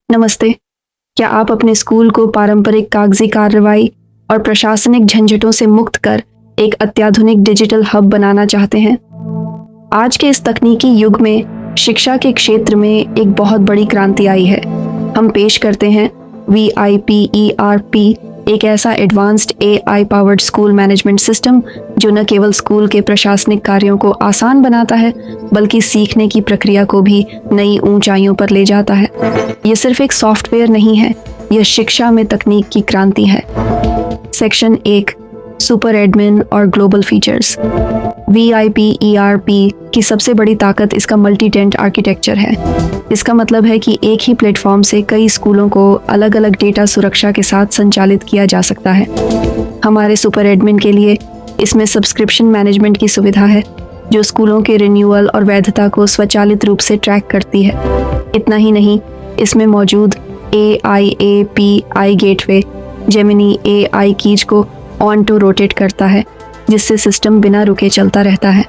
नमस्ते। क्या आप अपने स्कूल को पारंपरिक कागजी कार्रवाई और प्रशासनिक झंझटों से मुक्त कर एक अत्याधुनिक डिजिटल हब बनाना चाहते हैं? आज के इस तकनीकी युग में शिक्षा के क्षेत्र में एक बहुत बड़ी क्रांति आई है। हम पेश करते हैं VIPERP, एक ऐसा advanced AI powered school management system जो न केवल स्कूल के प्रशासनिक कार्यों को आसान बनाता है बल्कि सीखने की प्रक्रिया को भी नई ऊंचाइयों पर ले जाता है। ये सिर्फ एक सॉफ्टवेयर नहीं है, यह शिक्षा में तकनीक की क्रांति है। सेक्शन 1, सुपर एडमिन और ग्लोबल फीचर्स। VIPERP की सबसे बड़ी ताकत इसका मल्टी टेंट आर्किटेक्चर है। इसका मतलब है कि एक ही प्लेटफॉर्म से कई स्कूलों को अलग अलग डेटा सुरक्षा के साथ संचालित किया जा सकता है। हमारे सुपर एडमिन के लिए इसमें सब्सक्रिप्शन मैनेजमेंट की सुविधा है जो स्कूलों के रिन्यूअल और वैधता को स्वचालित रूप से ट्रैक करती है। इतना ही नहीं, इसमें मौजूद AIAPI gateway Gemini AI keys को ऑन टू रोटेट करता है, जिससे सिस्टम बिना रुके चलता रहता है।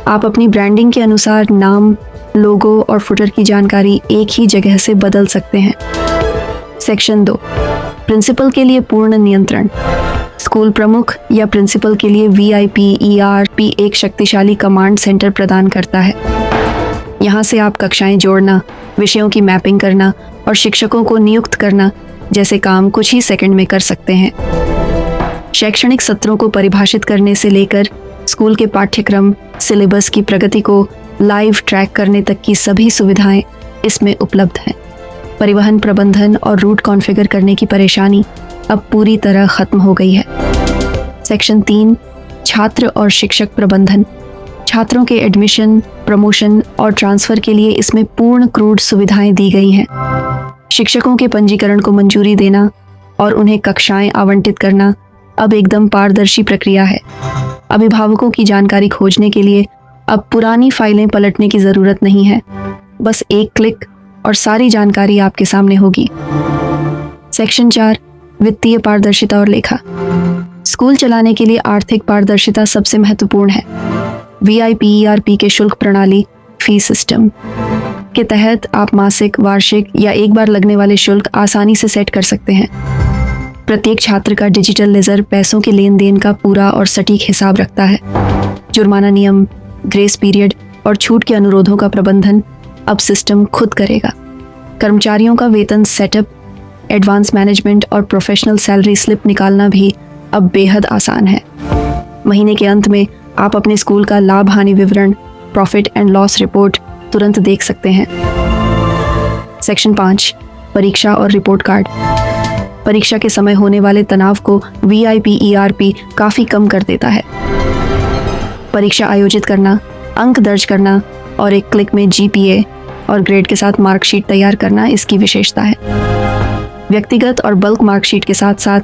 आप अपनी ब्रांडिंग के अनुसार नाम, लोगो और फुटर की जानकारी एक ही जगह से बदल सकते हैं। सेक्शन 2, प्रिंसिपल के लिए पूर्ण नियंत्रण। स्कूल प्रमुख या प्रिंसिपल के लिए VIPERP एक शक्तिशाली कमांड सेंटर प्रदान करता है। यहाँ से आप कक्षाएं जोड़ना, विषयों की मैपिंग करना और शिक्षकों को नियुक्त करना जैसे काम कुछ ही सेकंड में कर सकते हैं। शैक्षणिक सत्रों को परिभाषित करने से लेकर स्कूल के पाठ्यक्रम, सिलेबस की प्रगति को लाइव ट्रैक करने तक की सभी सुविधाएं इसमें उपलब्ध हैं। परिवहन प्रबंधन और रूट कॉन्फ़िगर करने की परेशानी अब पूरी तरह खत्म हो गई है। सेक्शन 3, छात्र और शिक्षक प्रबंधन। छात्रों के एडमिशन, प्रमोशन और ट्रांसफ़र के लिए इसमें पूर्ण क्रूड सुविधाएं दी गई हैं। शिक्षकों के पंजीकरण को मंजूरी देना और उन्हें कक्षाएं आवंटित करना अब एकदम पारदर्शी प्रक्रिया है। अभिभावकों की जानकारी खोजने के लिए अब पुरानी फाइलें पलटने की ज़रूरत नहीं है। बस एक क्लिक और सारी जानकारी आपके सामने होगी। सेक्शन 4, वित्तीय पारदर्शिता और लेखा। स्कूल चलाने के लिए आर्थिक पारदर्शिता सबसे महत्वपूर्ण है। VIPERP के शुल्क प्रणाली फी सिस्टम के तहत आप मासिक, वार्षिक या एक बार लगने वाले शुल्क आसानी से सेट कर सकते हैं। प्रत्येक छात्र का डिजिटल लेजर पैसों के लेन देन का पूरा और सटीक हिसाब रखता है। जुर्माना नियम, ग्रेस पीरियड और छूट के अनुरोधों का प्रबंधन अब सिस्टम खुद करेगा। कर्मचारियों का वेतन सेटअप, एडवांस मैनेजमेंट और प्रोफेशनल सैलरी स्लिप निकालना भी अब बेहद आसान है। महीने के अंत में आप अपने स्कूल का लाभ हानि विवरण, प्रॉफिट एंड लॉस रिपोर्ट तुरंत देख सकते हैं। सेक्शन 5, परीक्षा और रिपोर्ट कार्ड। परीक्षा के समय होने वाले तनाव को VIPERP काफ़ी कम कर देता है। परीक्षा आयोजित करना, अंक दर्ज करना और एक क्लिक में GPA और ग्रेड के साथ मार्कशीट तैयार करना इसकी विशेषता है। व्यक्तिगत और बल्क मार्कशीट के साथ साथ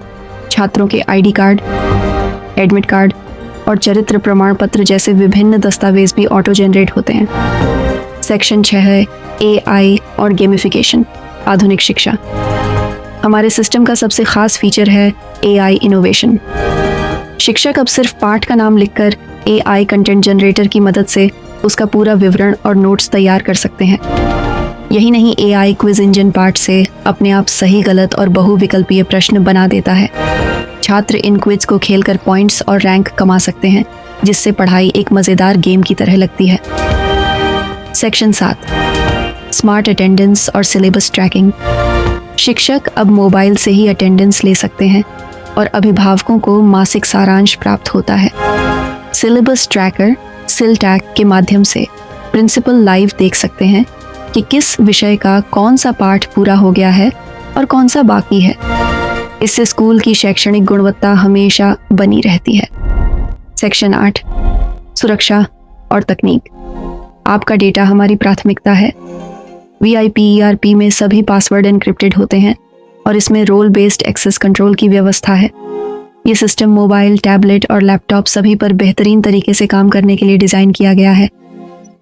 छात्रों के ID कार्ड, एडमिट कार्ड और चरित्र प्रमाण पत्र जैसे विभिन्न दस्तावेज भी ऑटो जनरेट होते हैं। सेक्शन 6 है AI और गेमिफिकेशन, आधुनिक शिक्षा। हमारे सिस्टम का सबसे खास फीचर है AI इनोवेशन। शिक्षक अब सिर्फ पाठ का नाम लिखकर AI कंटेंट जनरेटर की मदद से उसका पूरा विवरण और नोट्स तैयार कर सकते हैं। यही नहीं, AI क्विज इंजन पाठ से अपने आप सही, गलत और बहुविकल्पीय प्रश्न बना देता है। छात्र इन क्विज को खेलकर पॉइंट्स और रैंक कमा सकते हैं, जिससे पढ़ाई एक मज़ेदार गेम की तरह लगती है। सेक्शन 7, स्मार्ट अटेंडेंस और सिलेबस ट्रैकिंग। शिक्षक अब मोबाइल से ही अटेंडेंस ले सकते हैं और अभिभावकों को मासिक सारांश प्राप्त होता है। सिलेबस ट्रैकर SILTAC के माध्यम से प्रिंसिपल लाइव देख सकते हैं कि किस विषय का कौन सा पाठ पूरा हो गया है और कौन सा बाकी है। इससे स्कूल की शैक्षणिक गुणवत्ता हमेशा बनी रहती है। सेक्शन 8, सुरक्षा और तकनीक। आपका डेटा हमारी प्राथमिकता है। VIPERP में सभी पासवर्ड एन्क्रिप्टेड होते हैं और इसमें रोल बेस्ड एक्सेस कंट्रोल की व्यवस्था है। ये सिस्टम मोबाइल, टैबलेट और लैपटॉप सभी पर बेहतरीन तरीके से काम करने के लिए डिज़ाइन किया गया है।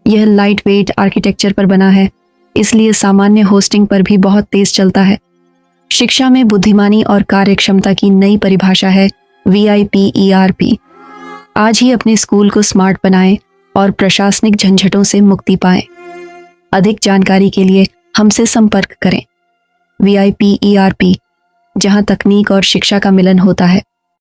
यह लाइट वेट आर्किटेक्चर पर बना है, इसलिए सामान्य होस्टिंग पर भी बहुत तेज चलता है। शिक्षा में बुद्धिमानी और कार्यक्षमता की नई परिभाषा है VIPERP। आज ही अपने स्कूल को स्मार्ट बनाएं और प्रशासनिक झंझटों से मुक्ति पाएं। अधिक जानकारी के लिए हमसे संपर्क करें। VIP ERP, जहां तकनीक और शिक्षा का मिलन होता है।